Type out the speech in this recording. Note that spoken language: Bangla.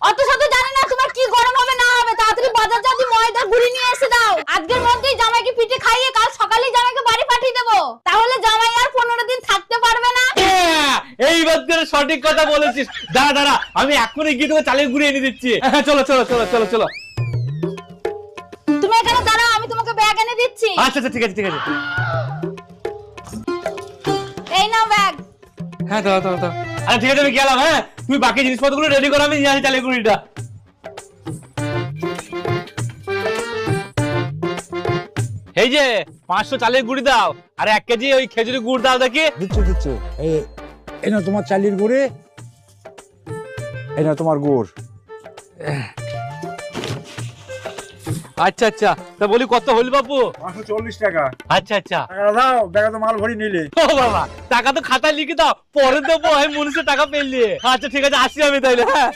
অত শত জানি না তোমার কি গরম হবে না হবে, তাড়াতাড়ি বাজার যাও, ময়দা গুঁড়ি নিয়ে এসে দাও। আজকের মধ্যেই জামাইকে পিঠে খাইয়ে কাল সকালেই জামাইকে বাড়ি পাঠিয়ে দেবো, তাহলে জামাই আর 15 দিন থাকতে পারবে না। এইবার তোর সঠিক কথা বলেছিস। দাঁড়া দাঁড়া, আমি এখনই গিয়ে তোকে চালের গুঁড়ি এনে দিচ্ছি। চলো চলো চলো চলো চলো। তুমি এখানে দাঁড়াও, আমি তোমাকে ব্যাগ এনে দিচ্ছি। আচ্ছা আচ্ছা, ঠিক আছে ঠিক আছে। এই নাও ব্যাগ। হ্যাঁ দাঁড়া দাঁড়া দাঁড়া। আচ্ছা ঠিক আছে, আমি গেলাম। হ্যাঁ, তুমি বাকি জিনিসপত্রগুলো রেডি করো, আমি নিয়ে আসি চালের গুঁড়িটা। এই যে 500 চালের গুঁড়ি দাও, আর 1 কেজি ওই খেজুরি গুড় দাও দেখি। দিচ্ছি। এই না তোমার চালের গুঁড়ে, এই না তোমার গুড়। আচ্ছা আচ্ছা, তা বলি কত হল বাপু? 540 টাকা। আচ্ছা আচ্ছা। টাকা দাও, ব্যাগে তো মাল ভরি নিলে। ও বাবা, টাকা তো খাতায় লিখে দাও, পরে দেবো। আমি মনুষ্য টাকা পেলে। আচ্ছা ঠিক আছে, আসি আমি তাইলে। হ্যাঁ।